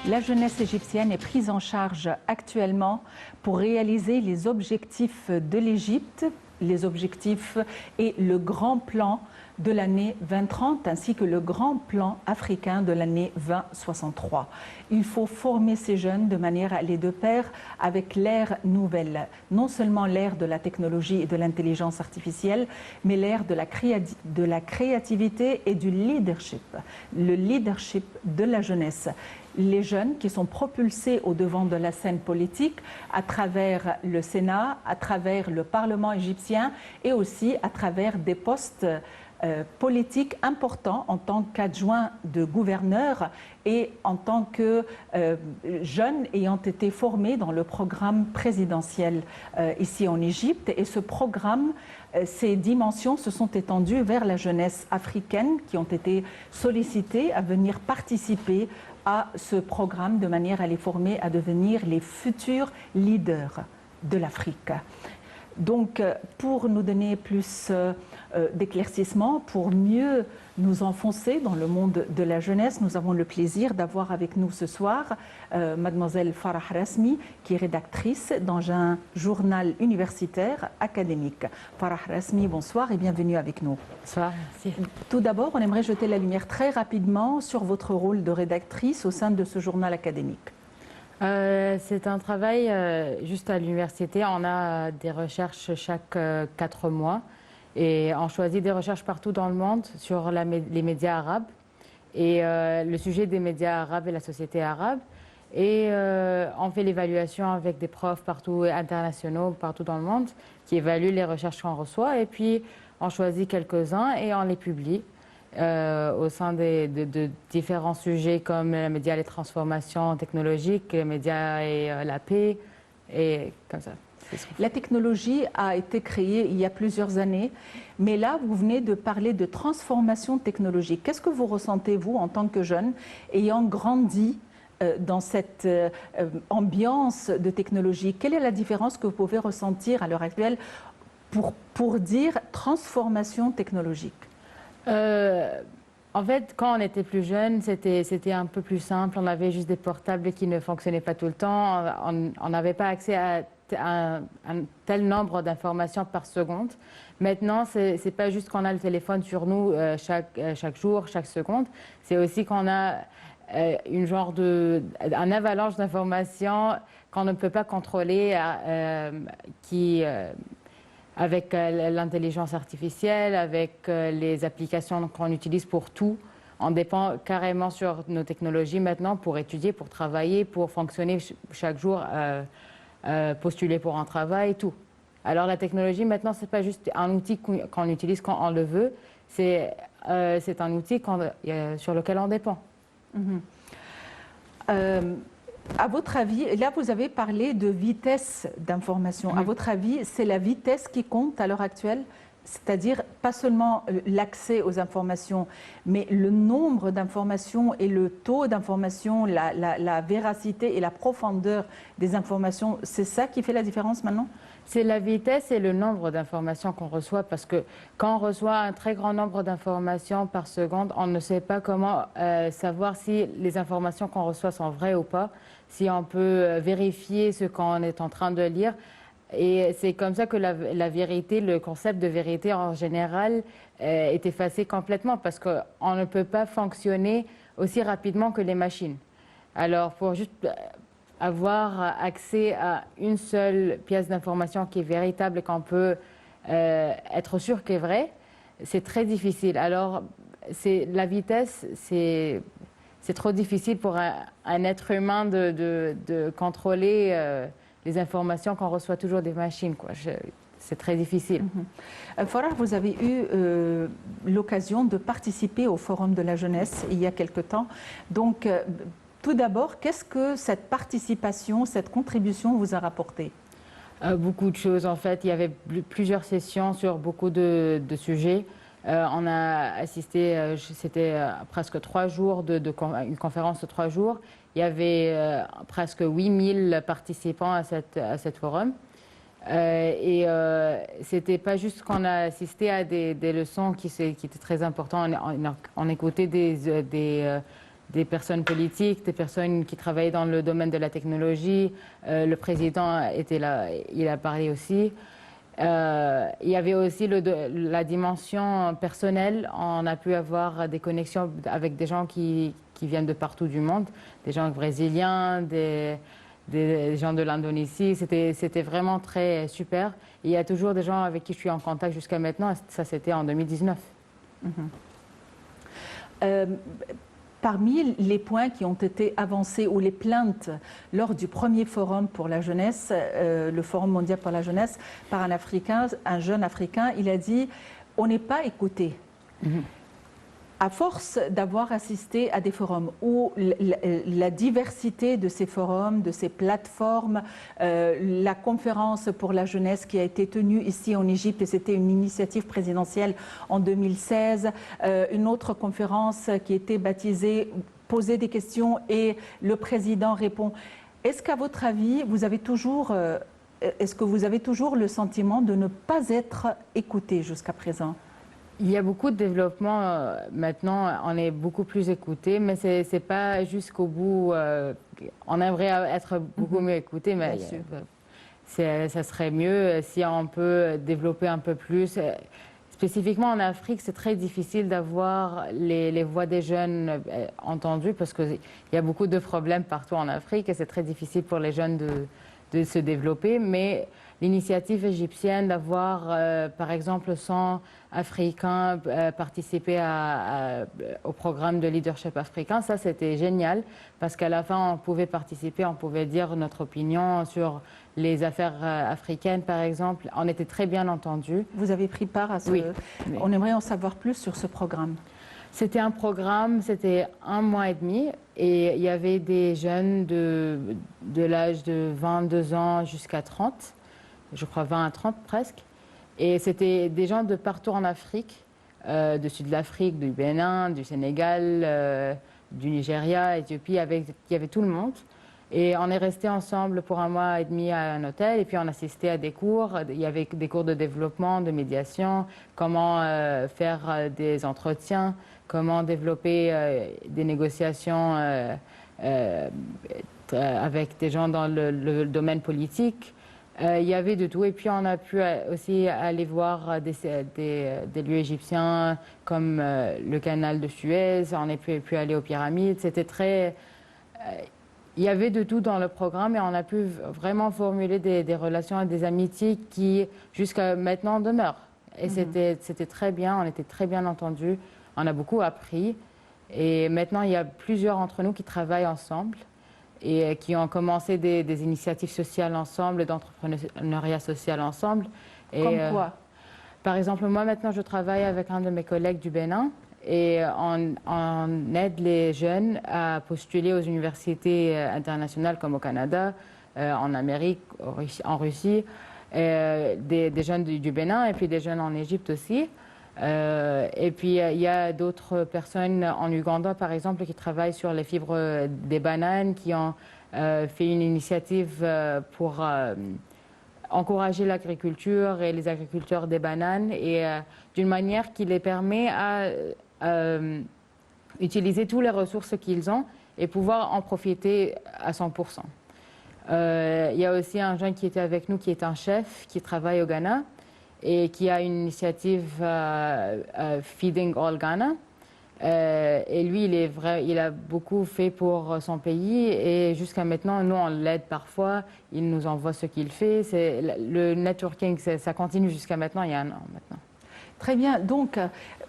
La jeunesse égyptienne est prise en charge actuellement pour réaliser les objectifs de l'Égypte, les objectifs et le grand plan de l'année 2030 ainsi que le grand plan africain de l'année 2063. Il faut former ces jeunes de manière à aller de pair avec l'ère nouvelle, non seulement l'ère de la technologie et de l'intelligence artificielle, mais l'ère de la créativité et du leadership, le leadership de la jeunesse. Les jeunes qui sont propulsés au devant de la scène politique à travers le Sénat, à travers le Parlement égyptien et aussi à travers des postes politiques importants en tant qu'adjoint de gouverneur et en tant que jeunes ayant été formés dans le programme présidentiel ici en Égypte. Et ce programme, ces dimensions se sont étendues vers la jeunesse africaine qui ont été sollicitées à venir participer à ce programme de manière à les former à devenir les futurs leaders de l'Afrique. Donc, pour nous donner plus d'éclaircissements, pour mieux nous enfoncer dans le monde de la jeunesse, nous avons le plaisir d'avoir avec nous ce soir mademoiselle Farah Rasmi, qui est rédactrice dans un journal universitaire académique. Farah Rasmi, bonsoir et bienvenue avec nous. Bonsoir, merci. Tout d'abord, on aimerait jeter la lumière très rapidement sur votre rôle de rédactrice au sein de ce journal académique. C'est un travail juste à l'université. On a des recherches chaque 4 mois et on choisit des recherches partout dans le monde sur les médias arabes et le sujet des médias arabes et la société arabe. Et on fait l'évaluation avec des profs partout internationaux, partout dans le monde, qui évaluent les recherches qu'on reçoit. Et puis on choisit quelques-uns et on les publie. Au sein de différents sujets comme les médias et les transformations technologiques, les médias et la paix, et comme ça. La technologie a été créée il y a plusieurs années, mais là, vous venez de parler de transformation technologique. Qu'est-ce que vous ressentez, vous, en tant que jeune, ayant grandi dans cette ambiance de technologie? Quelle est la différence que vous pouvez ressentir à l'heure actuelle pour dire transformation technologique? En fait, quand on était plus jeune, c'était un peu plus simple. On avait juste des portables qui ne fonctionnaient pas tout le temps. On n'avait pas accès à un tel nombre d'informations par seconde. Maintenant, c'est pas juste qu'on a le téléphone sur nous chaque jour, chaque seconde. C'est aussi qu'on a un avalanche d'informations qu'on ne peut pas contrôler, avec l'intelligence artificielle, avec les applications qu'on utilise pour tout. On dépend carrément sur nos technologies maintenant pour étudier, pour travailler, pour fonctionner chaque jour, postuler pour un travail, tout. Alors la technologie maintenant, ce n'est pas juste un outil qu'on utilise quand on le veut, c'est un outil sur lequel on dépend. À votre avis, là vous avez parlé de vitesse d'information. À votre avis, c'est la vitesse qui compte à l'heure actuelle? C'est-à-dire pas seulement l'accès aux informations, mais le nombre d'informations et le taux d'information, la véracité et la profondeur des informations, c'est ça qui fait la différence maintenant? C'est la vitesse et le nombre d'informations qu'on reçoit, parce que quand on reçoit un très grand nombre d'informations par seconde, on ne sait pas comment savoir si les informations qu'on reçoit sont vraies ou pas, si on peut vérifier ce qu'on est en train de lire. Et c'est comme ça que la vérité, le concept de vérité en général est effacé complètement, parce qu'on ne peut pas fonctionner aussi rapidement que les machines. Alors pour juste avoir accès à une seule pièce d'information qui est véritable et qu'on peut être sûr qu'elle est vraie, c'est très difficile. Alors la vitesse, c'est trop difficile pour un être humain de contrôler les informations qu'on reçoit toujours des machines, quoi. C'est très difficile. Farah, vous avez eu l'occasion de participer au Forum de la jeunesse il y a quelque temps. Donc, tout d'abord, qu'est-ce que cette participation, cette contribution vous a rapporté? Beaucoup de choses, en fait. Il y avait plusieurs sessions sur beaucoup de sujets. On a assisté, c'était presque 3 jours, une conférence de 3 jours. Il y avait presque 8000 participants à cette forum. C'était pas juste qu'on a assisté à des leçons qui étaient très importantes. On écoutait des personnes politiques, des personnes qui travaillaient dans le domaine de la technologie. Le président était là, il a parlé aussi. Il y avait aussi la dimension personnelle. On a pu avoir des connexions avec des gens qui viennent de partout du monde, des gens brésiliens, des gens de l'Indonésie. C'était vraiment très super. Et il y a toujours des gens avec qui je suis en contact jusqu'à maintenant. Ça, c'était en 2019. Parmi les points qui ont été avancés ou les plaintes lors du premier forum pour la jeunesse, le Forum mondial pour la jeunesse, par un Africain, un jeune Africain, il a dit « on n'est pas écouté ». À force d'avoir assisté à des forums où la diversité de ces forums, de ces plateformes, la conférence pour la jeunesse qui a été tenue ici en Égypte, et c'était une initiative présidentielle en 2016, une autre conférence qui était baptisée « Poser des questions » et le président répond. Est-ce qu'à votre avis, est-ce que vous avez toujours le sentiment de ne pas être écouté jusqu'à présent ? Il y a beaucoup de développement maintenant, on est beaucoup plus écouté, mais c'est pas jusqu'au bout. On aimerait être beaucoup mieux écouté, mais ça serait mieux si on peut développer un peu plus. Spécifiquement en Afrique, c'est très difficile d'avoir les voix des jeunes entendues parce qu'il y a beaucoup de problèmes partout en Afrique et c'est très difficile pour les jeunes de se développer. Mais l'initiative égyptienne d'avoir, par exemple, 100 Africains participer au programme de leadership africain, ça c'était génial parce qu'à la fin on pouvait participer, on pouvait dire notre opinion sur les affaires africaines par exemple. On était très bien entendus. Vous avez pris part à ce... Oui. On aimerait en savoir plus sur ce programme. C'était un programme, c'était 1 mois et demi et il y avait des jeunes de l'âge de 22 ans jusqu'à 30, je crois 20 à 30 presque. Et c'était des gens de partout en Afrique, du sud de l'Afrique, du Bénin, du Sénégal, du Nigeria, Éthiopie, il y avait tout le monde. Et on est restés ensemble pour 1 mois et demi à un hôtel et puis on assistait à des cours. Il y avait des cours de développement, de médiation, comment faire des entretiens, comment développer des négociations avec des gens dans le domaine politique. Il y avait de tout et puis on a pu aussi aller voir des lieux égyptiens comme le canal de Suez, on a pu aller aux pyramides, c'était très... il y avait de tout dans le programme et on a pu vraiment formuler des relations et des amitiés qui jusqu'à maintenant demeurent. Et c'était très bien, on était très bien entendus, on a beaucoup appris et maintenant il y a plusieurs d'entre nous qui travaillent ensemble et qui ont commencé des initiatives sociales ensemble, d'entrepreneuriat social ensemble. Et, comme quoi par exemple, moi maintenant je travaille avec un de mes collègues du Bénin et on aide les jeunes à postuler aux universités internationales comme au Canada, en Amérique, en Russie, des jeunes du Bénin et puis des jeunes en Égypte aussi. Et puis il y a d'autres personnes en Ouganda par exemple qui travaillent sur les fibres des bananes, qui ont fait une initiative pour encourager l'agriculture et les agriculteurs des bananes et d'une manière qui les permet à utiliser toutes les ressources qu'ils ont et pouvoir en profiter à 100%. Il y a aussi un jeune qui était avec nous qui est un chef qui travaille au Ghana et qui a une initiative Feeding All Ghana. Et lui, il a beaucoup fait pour son pays et jusqu'à maintenant, nous, on l'aide parfois. Il nous envoie ce qu'il fait. Le networking, ça continue jusqu'à maintenant, il y a 1 an maintenant. Très bien. Donc,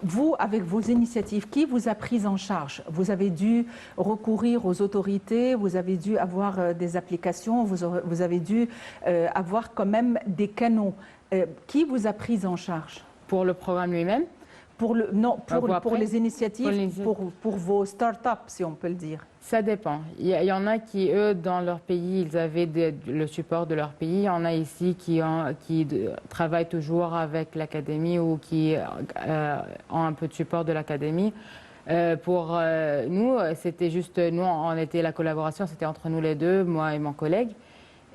vous, avec vos initiatives, qui vous a pris en charge? Vous avez dû recourir aux autorités, vous avez dû avoir des applications, vous avez dû avoir quand même des canaux. Qui vous a pris en charge? Pour le programme lui-même? Pour les initiatives, pour vos start-up, si on peut le dire. Ça dépend. Il y en a qui, eux, dans leur pays, ils avaient le support de leur pays. Il y en a ici qui travaillent toujours avec l'académie ou qui ont un peu de support de l'académie. Pour nous, c'était juste, la collaboration, c'était entre nous les deux, moi et mon collègue.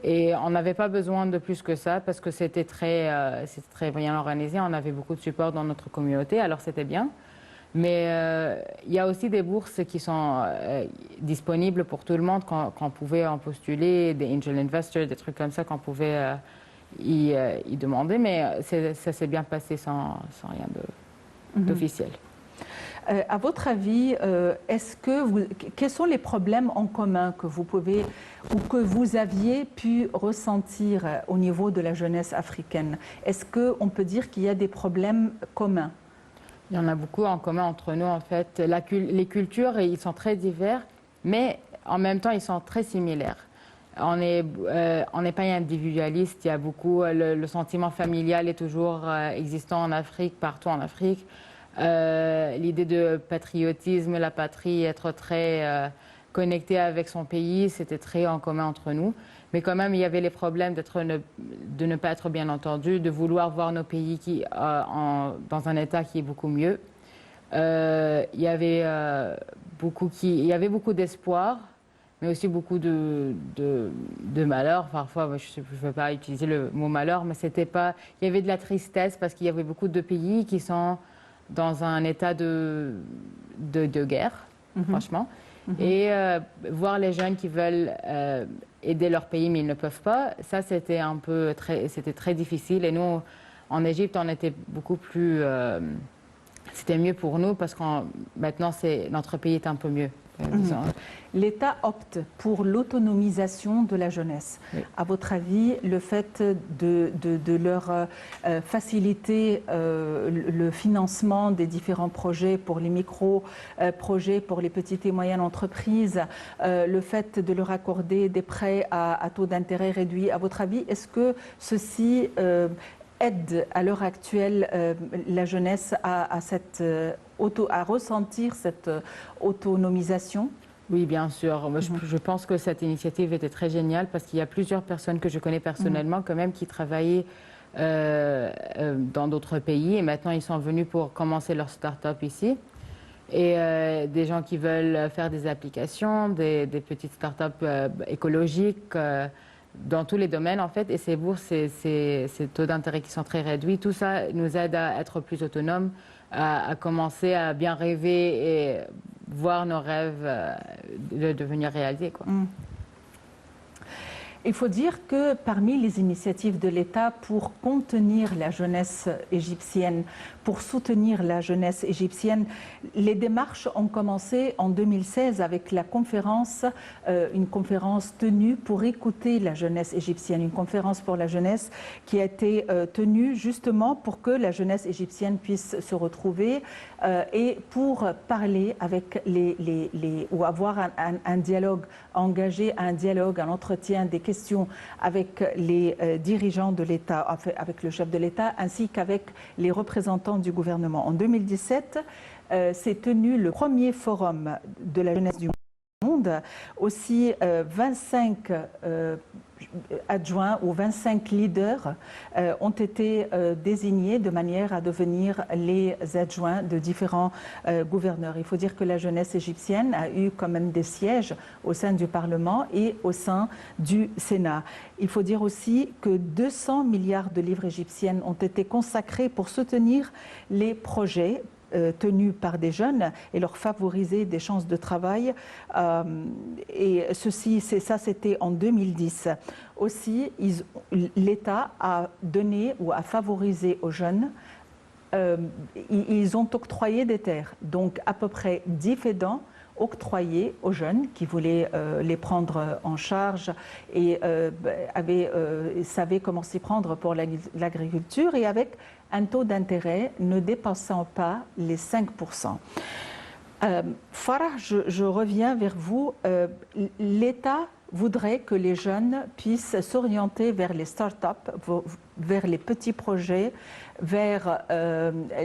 Et on n'avait pas besoin de plus que ça parce que c'était très bien organisé. On avait beaucoup de support dans notre communauté, alors c'était bien. Mais il y a aussi des bourses qui sont disponibles pour tout le monde, qu'on pouvait en postuler, des angel investors, des trucs comme ça qu'on pouvait y demander. Mais ça s'est bien passé sans rien d'officiel. À votre avis, quels sont les problèmes en commun que vous pouvez ou que vous aviez pu ressentir au niveau de la jeunesse africaine? Est-ce qu'on peut dire qu'il y a des problèmes communs? Il y en a beaucoup en commun entre nous, en fait. Les cultures, ils sont très divers, mais en même temps, ils sont très similaires. On n'est pas individualiste. Il y a beaucoup, le sentiment familial est toujours existant en Afrique, partout en Afrique. L'idée de patriotisme, la patrie, être très connecté avec son pays, c'était très en commun entre nous. Mais quand même, il y avait les problèmes de ne pas être bien entendu, de vouloir voir nos pays dans un état qui est beaucoup mieux. Il y avait beaucoup d'espoir, mais aussi beaucoup de malheur. Parfois, je ne veux pas utiliser le mot malheur, mais c'était pas. Il y avait de la tristesse parce qu'il y avait beaucoup de pays qui sont dans un état de guerre, franchement. Et voir les jeunes qui veulent aider leur pays, mais ils ne peuvent pas, ça, c'était c'était très difficile. Et nous, en Égypte, on était beaucoup plus... c'était mieux pour nous parce que maintenant, notre pays est un peu mieux. L'État opte pour l'autonomisation de la jeunesse. Oui. À votre avis, le fait de leur faciliter le financement des différents projets pour les micro-projets, pour les petites et moyennes entreprises, le fait de leur accorder des prêts à taux d'intérêt réduit, à votre avis, est-ce que ceci aide à l'heure actuelle la jeunesse à ressentir cette autonomisation? Oui, bien sûr. Moi, je pense que cette initiative était très géniale parce qu'il y a plusieurs personnes que je connais personnellement quand même qui travaillaient dans d'autres pays et maintenant ils sont venus pour commencer leur start-up ici. Et des gens qui veulent faire des applications, des petites start-up écologiques, dans tous les domaines, en fait, et ces bourses, ces taux d'intérêt qui sont très réduits, tout ça nous aide à être plus autonomes, à commencer à bien rêver et voir nos rêves devenir réalité, quoi. Il faut dire que parmi les initiatives de l'État pour contenir la jeunesse égyptienne, pour soutenir la jeunesse égyptienne, les démarches ont commencé en 2016 avec la conférence, une conférence tenue pour écouter la jeunesse égyptienne, une conférence pour la jeunesse qui a été tenue justement pour que la jeunesse égyptienne puisse se retrouver et pour parler avec ou avoir un dialogue, engager un dialogue, un entretien, des questions avec les dirigeants de l'État, avec le chef de l'État, ainsi qu'avec les représentants du gouvernement. En 2017, s'est tenu le premier forum de la jeunesse du monde. Aussi, 25 adjoints ou 25 leaders ont été désignés de manière à devenir les adjoints de différents gouverneurs. Il faut dire que la jeunesse égyptienne a eu quand même des sièges au sein du Parlement et au sein du Sénat. Il faut dire aussi que 200 milliards de livres égyptiennes ont été consacrés pour soutenir les projets tenus par des jeunes et leur favoriser des chances de travail. Et ça, c'était en 2010. Aussi, l'État a donné ou a favorisé aux jeunes. Ils ont octroyé des terres, donc à peu près 10 fédans octroyés aux jeunes qui voulaient les prendre en charge et savaient comment s'y prendre pour l'agriculture et avec un taux d'intérêt ne dépassant pas les 5%. Farah, je reviens vers vous. L'État voudrait que les jeunes puissent s'orienter vers les start-up, vers les petits projets, vers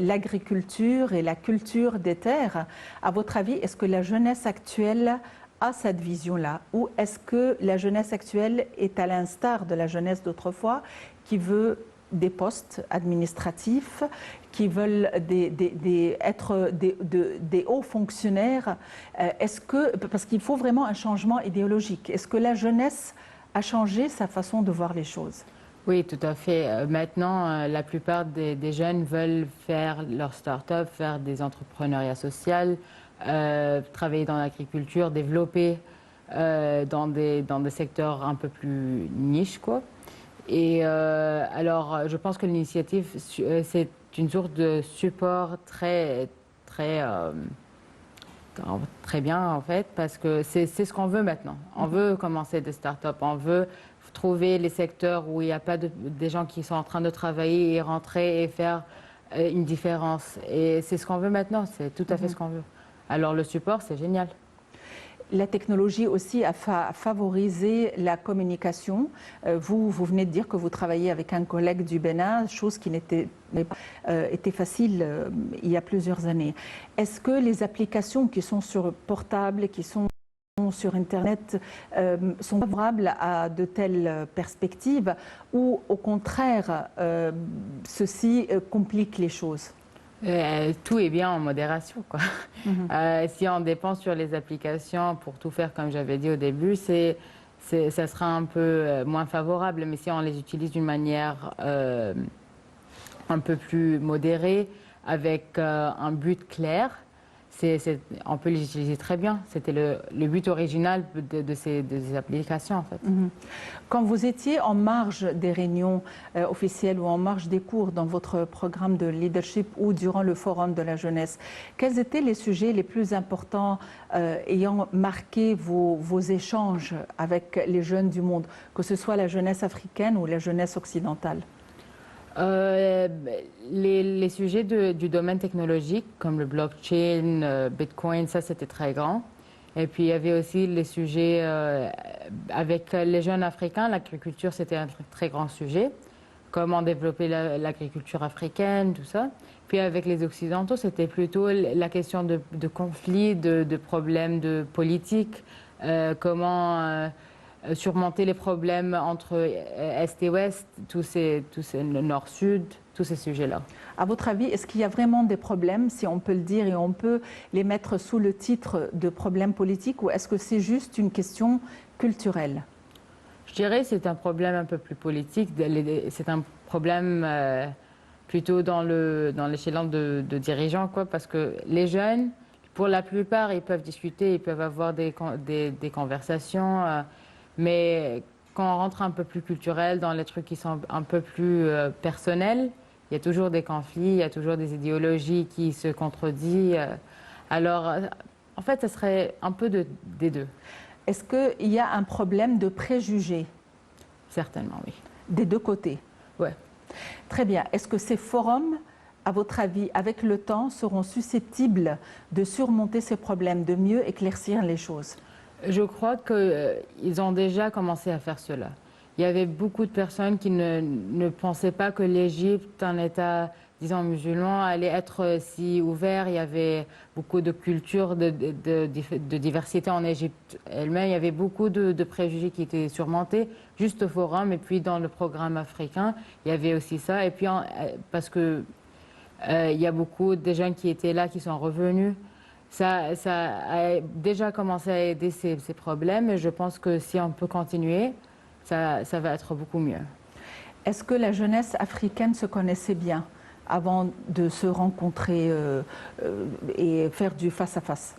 l'agriculture et la culture des terres. À votre avis, est-ce que la jeunesse actuelle a cette vision-là? Ou est-ce que la jeunesse actuelle est à l'instar de la jeunesse d'autrefois qui veut des postes administratifs, qui veulent être des hauts fonctionnaires? Parce qu'il faut vraiment un changement idéologique. Est-ce que la jeunesse a changé sa façon de voir les choses? Oui, tout à fait. Maintenant, la plupart des jeunes veulent faire leur start-up, faire des entrepreneuriats sociaux, travailler dans l'agriculture, développer dans des secteurs un peu plus niches, quoi. Et alors, je pense que l'initiative, c'est une source de support très bien, en fait, parce que c'est ce qu'on veut maintenant. On veut commencer des startups, on veut trouver les secteurs où il n'y a pas des gens qui sont en train de travailler et rentrer et faire une différence. Et c'est ce qu'on veut maintenant, c'est tout à fait ce qu'on veut. Alors le support, c'est génial. La technologie aussi a favorisé la communication. Vous venez de dire que vous travaillez avec un collègue du Bénin, chose qui était facile il y a plusieurs années. Est-ce que les applications qui sont sur portable, qui sont sur Internet, sont favorables à de telles perspectives ou au contraire, ceci complique les choses? Tout est bien en modération, quoi. Si on dépense sur les applications pour tout faire, comme j'avais dit au début, ça sera un peu moins favorable. Mais si on les utilise d'une manière un peu plus modérée, avec un but clair, on peut les utiliser très bien. C'était le but original de ces applications, en fait. Quand vous étiez en marge des réunions officielles ou en marge des cours dans votre programme de leadership ou durant le forum de la jeunesse, quels étaient les sujets les plus importants ayant marqué vos échanges avec les jeunes du monde, que ce soit la jeunesse africaine ou la jeunesse occidentale? Les sujets du domaine technologique, comme le blockchain, Bitcoin, ça c'était très grand. Et puis il y avait aussi les sujets avec les jeunes africains, l'agriculture c'était un très grand sujet. Comment développer l'agriculture africaine, tout ça. Puis avec les Occidentaux, c'était plutôt la question de conflits, de problèmes de politique, comment surmonter les problèmes entre Est et Ouest, le Nord-Sud, tous ces sujets-là. À votre avis, est-ce qu'il y a vraiment des problèmes, si on peut le dire, et on peut les mettre sous le titre de problèmes politiques, ou est-ce que c'est juste une question culturelle? Je dirais que c'est un problème un peu plus politique. C'est un problème plutôt dans l'échelon de dirigeants, quoi, parce que les jeunes, pour la plupart, ils peuvent discuter, ils peuvent avoir des conversations, mais quand on rentre un peu plus culturel, dans les trucs qui sont un peu plus personnels, il y a toujours des conflits, il y a toujours des idéologies qui se contredisent. Alors, en fait, ça serait un peu des deux. Est-ce qu'il y a un problème de préjugés? Certainement, oui. Des deux côtés? Ouais. Très bien. Est-ce que ces forums, à votre avis, avec le temps, seront susceptibles de surmonter ces problèmes, de mieux éclaircir les choses? Je crois qu'ils ont déjà commencé à faire cela. Il y avait beaucoup de personnes qui ne pensaient pas que l'Égypte, un État, disons, musulman, allait être si ouvert. Il y avait beaucoup de cultures, de diversité en Égypte elle-même. Il y avait beaucoup de préjugés qui étaient surmontés, juste au forum. Et puis, dans le programme africain, il y avait aussi ça. Et puis, parce que il y a beaucoup de jeunes qui étaient là, qui sont revenus. Ça a déjà commencé à aider ces problèmes. Et je pense que si on peut continuer, ça va être beaucoup mieux. Est-ce que la jeunesse africaine se connaissait bien avant de se rencontrer et faire du face-à-face?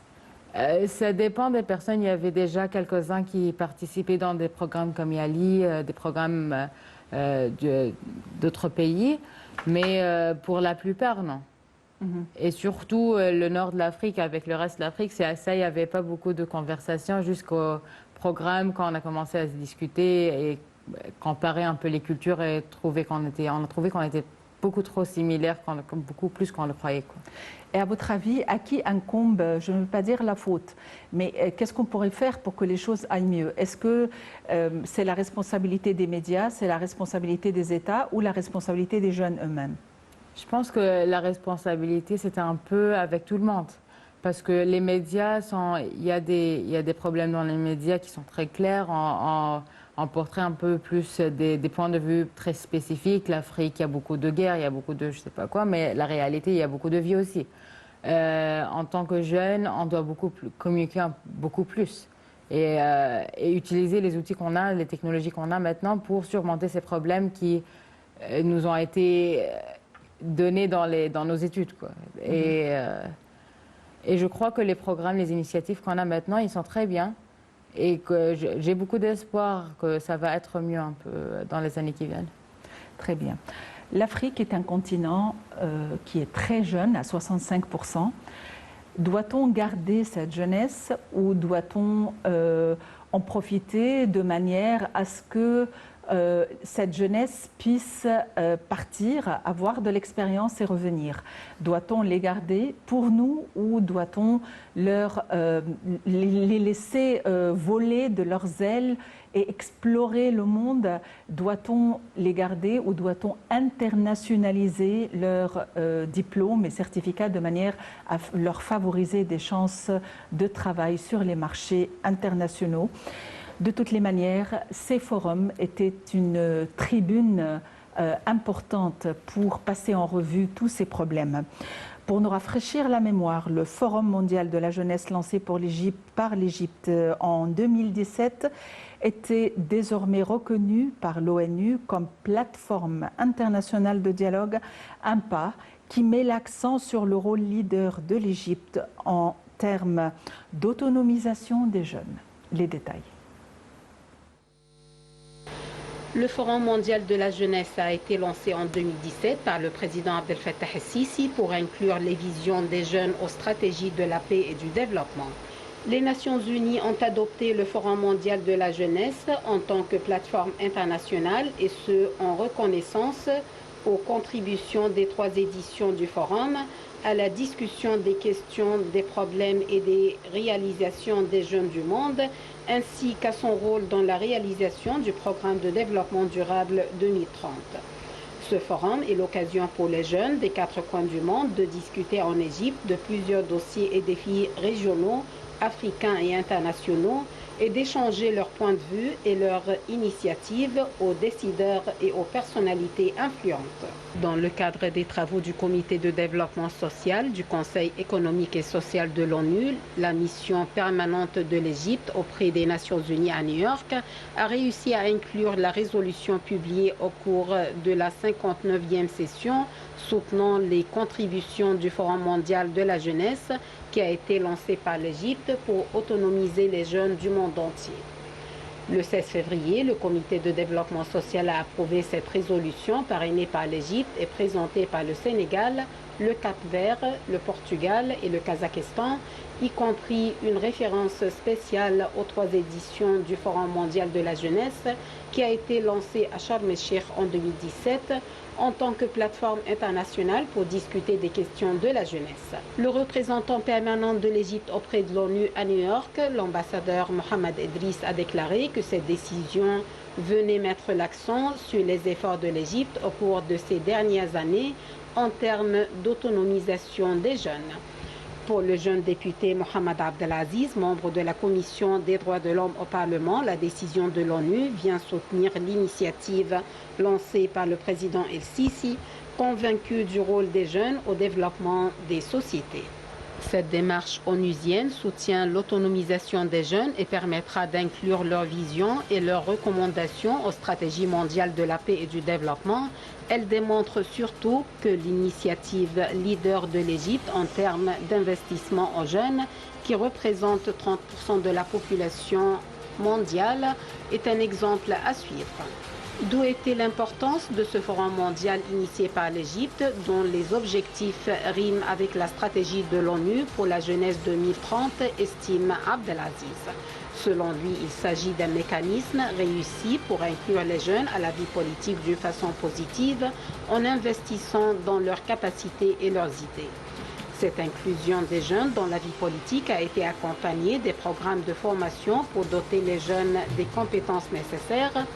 Ça dépend des personnes. Il y avait déjà quelques-uns qui participaient dans des programmes comme Yali, des programmes d'autres pays, mais pour la plupart, non. Et surtout, le nord de l'Afrique avec le reste de l'Afrique, c'est ça, il n'y avait pas beaucoup de conversations jusqu'au programme quand on a commencé à se discuter et comparer un peu les cultures et on a trouvé qu'on était beaucoup trop similaires, beaucoup plus qu'on le croyait, quoi. Et à votre avis, à qui incombe, je ne veux pas dire la faute, mais qu'est-ce qu'on pourrait faire pour que les choses aillent mieux? Est-ce que c'est la responsabilité des médias, c'est la responsabilité des États ou la responsabilité des jeunes eux-mêmes? Je pense que la responsabilité, c'est un peu avec tout le monde. Parce que les médias, il y a des problèmes dans les médias qui sont très clairs. On porterait un peu plus des points de vue très spécifiques. L'Afrique, il y a beaucoup de guerres, il y a beaucoup de je ne sais pas quoi, mais la réalité, il y a beaucoup de vie aussi. En tant que jeune, on doit communiquer beaucoup plus. et utiliser les outils qu'on a, les technologies qu'on a maintenant pour surmonter ces problèmes qui nous ont été donnés dans nos études, quoi. Et je crois que les programmes, les initiatives qu'on a maintenant, ils sont très bien et que j'ai beaucoup d'espoir que ça va être mieux un peu dans les années qui viennent. Très bien. L'Afrique est un continent qui est très jeune, à 65%. Doit-on garder cette jeunesse ou doit-on en profiter de manière à ce que cette jeunesse puisse partir, avoir de l'expérience et revenir? Doit-on les garder pour nous ou doit-on les laisser voler de leurs ailes et explorer le monde? Doit-on les garder ou doit-on internationaliser leurs diplômes et certificats de manière à leur favoriser des chances de travail sur les marchés internationaux? De toutes les manières, ces forums étaient une tribune importante pour passer en revue tous ces problèmes. Pour nous rafraîchir la mémoire, le Forum mondial de la jeunesse lancé par l'Égypte en 2017 était désormais reconnu par l'ONU comme plateforme internationale de dialogue, un pas qui met l'accent sur le rôle leader de l'Égypte en termes d'autonomisation des jeunes. Les détails. Le Forum mondial de la jeunesse a été lancé en 2017 par le président Abdel Fattah el-Sisi pour inclure les visions des jeunes aux stratégies de la paix et du développement. Les Nations unies ont adopté le Forum mondial de la jeunesse en tant que plateforme internationale et ce, en reconnaissance aux contributions des 3 éditions du Forum à la discussion des questions, des problèmes et des réalisations des jeunes du monde, ainsi qu'à son rôle dans la réalisation du programme de développement durable 2030. Ce forum est l'occasion pour les jeunes des 4 coins du monde de discuter en Égypte de plusieurs dossiers et défis régionaux, africains et internationaux et d'échanger leurs points de vue et leurs initiatives aux décideurs et aux personnalités influentes. Dans le cadre des travaux du Comité de développement social du Conseil économique et social de l'ONU, la mission permanente de l'Égypte auprès des Nations unies à New York a réussi à inclure la résolution publiée au cours de la 59e session soutenant les contributions du Forum mondial de la jeunesse qui a été lancé par l'Égypte pour autonomiser les jeunes du monde entier. Le 16 février, le Comité de développement social a approuvé cette résolution parrainée par l'Égypte et présentée par le Sénégal, le Cap-Vert, le Portugal et le Kazakhstan, y compris une référence spéciale aux 3 éditions du Forum mondial de la jeunesse qui a été lancée à Sharm el-Cheikh en 2017 en tant que plateforme internationale pour discuter des questions de la jeunesse. Le représentant permanent de l'Égypte auprès de l'ONU à New York, l'ambassadeur Mohamed Idriss, a déclaré que cette décision venait mettre l'accent sur les efforts de l'Égypte au cours de ces dernières années en termes d'autonomisation des jeunes. Pour le jeune député Mohamed Abdelaziz, membre de la Commission des droits de l'homme au Parlement, la décision de l'ONU vient soutenir l'initiative lancée par le président El-Sisi, convaincu du rôle des jeunes au développement des sociétés. Cette démarche onusienne soutient l'autonomisation des jeunes et permettra d'inclure leurs visions et leurs recommandations aux stratégies mondiales de la paix et du développement. Elle démontre surtout que l'initiative leader de l'Égypte en termes d'investissement aux jeunes, qui représente 30% de la population mondiale, est un exemple à suivre. D'où était l'importance de ce forum mondial initié par l'Égypte, dont les objectifs riment avec la stratégie de l'ONU pour la jeunesse 2030, estime Abdelaziz. Selon lui, il s'agit d'un mécanisme réussi pour inclure les jeunes à la vie politique d'une façon positive en investissant dans leurs capacités et leurs idées. Cette inclusion des jeunes dans la vie politique a été accompagnée des programmes de formation pour doter les jeunes des compétences nécessaires,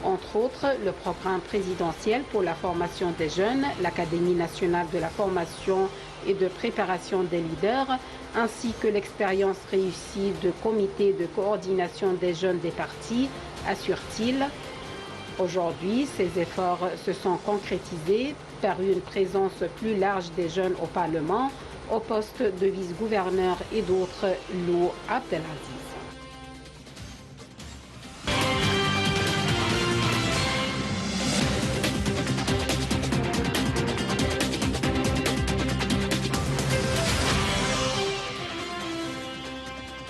entre autres le programme présidentiel pour la formation des jeunes, l'Académie nationale de la formation et de préparation des leaders, ainsi que l'expérience réussie de comités de coordination des jeunes des partis, assure-t-il. Aujourd'hui, ces efforts se sont concrétisés par une présence plus large des jeunes au Parlement, au poste de vice-gouverneur et d'autres, loue Abdelaziz.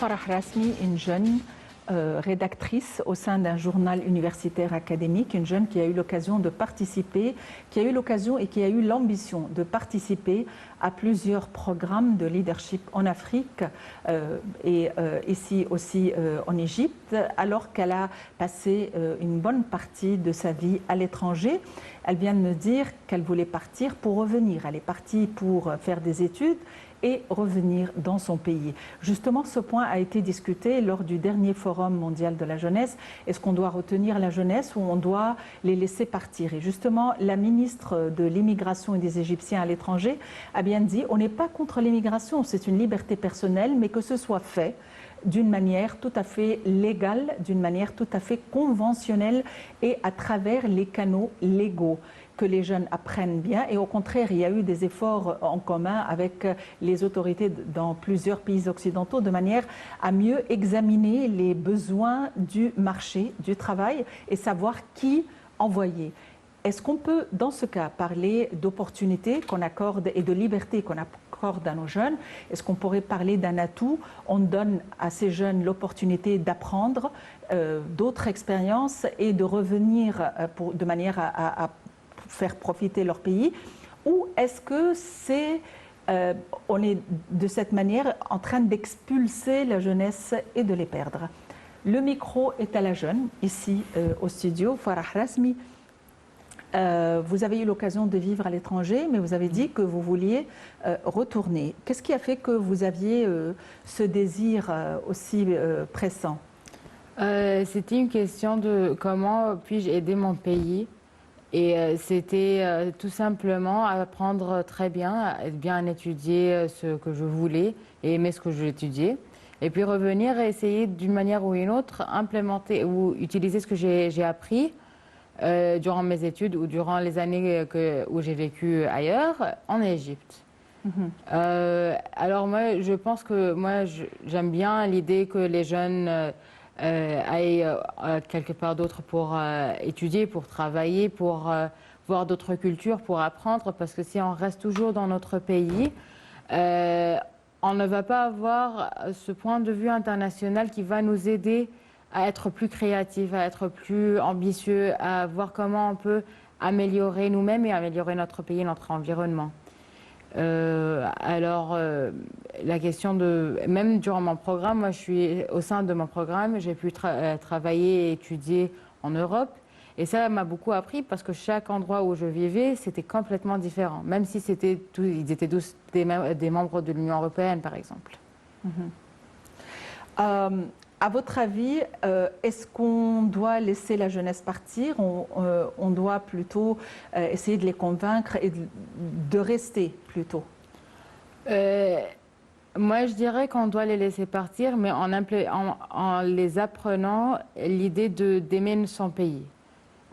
Farah Rasmi, une jeune rédactrice au sein d'un journal universitaire académique, une jeune qui a eu l'occasion de participer, qui a eu l'occasion et qui a eu l'ambition de participer à plusieurs programmes de leadership en Afrique et ici aussi en Égypte, alors qu'elle a passé une bonne partie de sa vie à l'étranger. Elle vient de me dire qu'elle voulait partir pour revenir. Elle est partie pour faire des études et revenir dans son pays. Justement, ce point a été discuté lors du dernier Forum mondial de la jeunesse. Est-ce qu'on doit retenir la jeunesse ou on doit les laisser partir? Et justement, la ministre de l'immigration et des Égyptiens à l'étranger a bien dit, on n'est pas contre l'immigration, c'est une liberté personnelle, mais que ce soit fait d'une manière tout à fait légale, d'une manière tout à fait conventionnelle et à travers les canaux légaux, que les jeunes apprennent bien. Et au contraire, il y a eu des efforts en commun avec les autorités dans plusieurs pays occidentaux de manière à mieux examiner les besoins du marché du travail et savoir qui envoyer. Est-ce qu'on peut, dans ce cas, parler d'opportunités qu'on accorde et de liberté qu'on accorde à nos jeunes? Est-ce qu'on pourrait parler d'un atout? On donne à ces jeunes l'opportunité d'apprendre d'autres expériences et de revenir de manière à faire profiter leur pays? Ou est-ce que on est de cette manière en train d'expulser la jeunesse et de les perdre? Le micro est à la jeune, ici au studio, Farah Rasmi. Vous avez eu l'occasion de vivre à l'étranger, mais vous avez dit que vous vouliez retourner. Qu'est-ce qui a fait que vous aviez ce désir aussi pressant? C'était une question de comment puis-je aider mon pays. Et c'était tout simplement apprendre très bien, bien étudier ce que je voulais et aimer ce que j'étudiais. Et puis revenir et essayer d'une manière ou une autre, implémenter ou utiliser ce que j'ai appris durant mes études ou durant les années où j'ai vécu ailleurs, en Égypte. Alors moi, je pense que j'aime bien l'idée que les jeunes aillent quelque part d'autre pour étudier, pour travailler, pour voir d'autres cultures, pour apprendre, parce que si on reste toujours dans notre pays, on ne va pas avoir ce point de vue international qui va nous aider à être plus créatifs, à être plus ambitieux, à voir comment on peut améliorer nous-mêmes et améliorer notre pays et notre environnement. La question de... Même durant mon programme, moi je suis au sein de mon programme, j'ai pu travailler et étudier en Europe. Et ça m'a beaucoup appris parce que chaque endroit où je vivais, c'était complètement différent. Même si ils étaient tous des membres de l'Union européenne, par exemple. À votre avis, est-ce qu'on doit laisser la jeunesse partir? On doit plutôt essayer de les convaincre et de rester plutôt? Moi, je dirais qu'on doit les laisser partir, mais en les apprenant l'idée d'aimer son pays.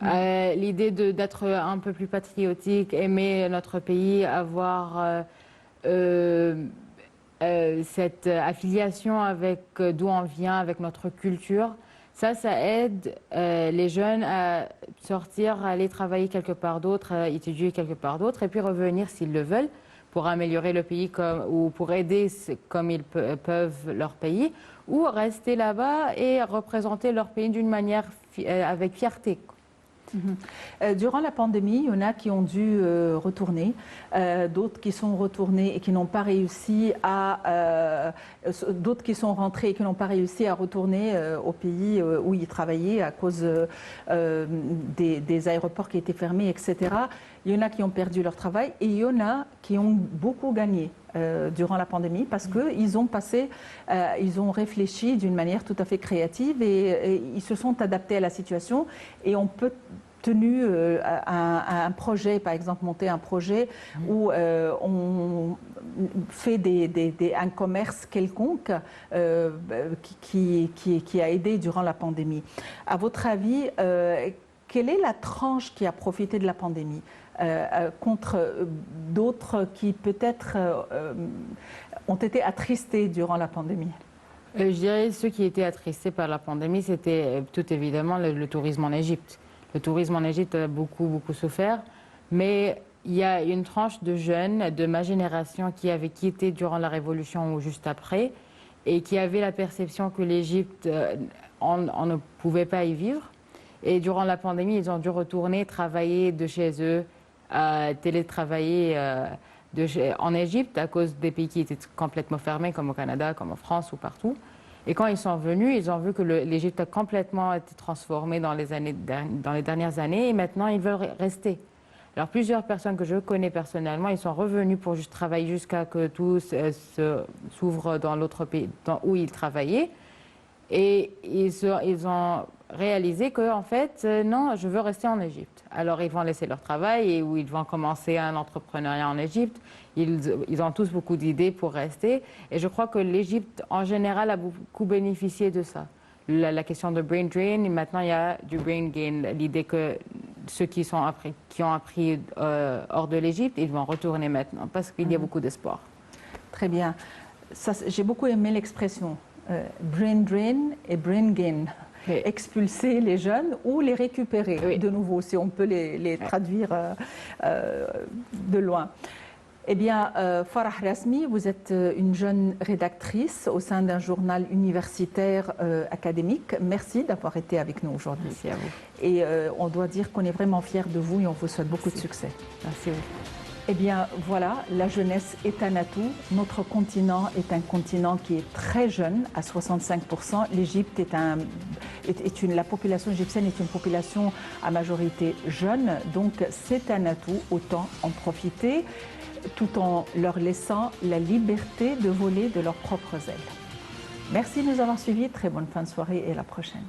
L'idée d'être un peu plus patriotique, aimer notre pays, avoir cette affiliation avec d'où on vient, avec notre culture, ça aide les jeunes à sortir, à aller travailler quelque part d'autre, à étudier quelque part d'autre, et puis revenir s'ils le veulent, pour améliorer le pays ou pour aider comme ils peuvent leur pays, ou rester là-bas et représenter leur pays d'une manière avec fierté. Durant la pandémie, il y en a qui ont dû retourner, d'autres qui sont retournés et qui n'ont pas réussi d'autres qui sont rentrés et qui n'ont pas réussi à retourner au pays où ils travaillaient à cause des aéroports qui étaient fermés, etc. Il y en a qui ont perdu leur travail et il y en a qui ont beaucoup gagné durant la pandémie parce qu'ils ils ont réfléchi d'une manière tout à fait créative et ils se sont adaptés à la situation et on peut tenu un projet, par exemple monter un projet où on fait un commerce quelconque qui a aidé durant la pandémie. À votre avis, quelle est la tranche qui a profité de la pandémie contre d'autres qui peut-être ont été attristés durant la pandémie? Je dirais ceux qui étaient attristés par la pandémie, c'était tout évidemment le tourisme en Égypte. Le tourisme en Égypte a beaucoup souffert, mais il y a une tranche de jeunes de ma génération qui avaient quitté durant la Révolution ou juste après et qui avaient la perception que l'Égypte, on ne pouvait pas y vivre. Et durant la pandémie, ils ont dû retourner travailler de chez eux, télétravailler en Égypte à cause des pays qui étaient complètement fermés, comme au Canada, comme en France ou partout. Et quand ils sont venus, ils ont vu que l'Égypte a complètement été transformée dans les dernières années et maintenant ils veulent rester. Alors plusieurs personnes que je connais personnellement, ils sont revenus pour juste travailler jusqu'à que tout s'ouvre dans l'autre pays où ils travaillaient. Et ils ont réalisé qu'en fait, non, je veux rester en Égypte. Alors ils vont laisser leur travail et où ils vont commencer un entrepreneuriat en Égypte. Ils ont tous beaucoup d'idées pour rester. Et je crois que l'Égypte, en général, a beaucoup bénéficié de ça. La question de brain drain, et maintenant il y a du brain gain. L'idée que ceux qui ont appris hors de l'Égypte, ils vont retourner maintenant parce qu'il y a beaucoup d'espoir. Très bien. J'ai beaucoup aimé l'expression brain drain et brain gain. Oui. Expulser les jeunes ou les récupérer, oui, de nouveau, si on peut les traduire de loin. Eh bien, Farah Rasmi, vous êtes une jeune rédactrice au sein d'un journal universitaire académique. Merci d'avoir été avec nous aujourd'hui. Merci à vous. Et on doit dire qu'on est vraiment fiers de vous et on vous souhaite beaucoup de succès. Merci. Eh bien, voilà, la jeunesse est un atout. Notre continent est un continent qui est très jeune, à 65%. L'Égypte la population égyptienne est une population à majorité jeune, donc c'est un atout, autant en profiter, tout en leur laissant la liberté de voler de leurs propres ailes. Merci de nous avoir suivis, très bonne fin de soirée et à la prochaine.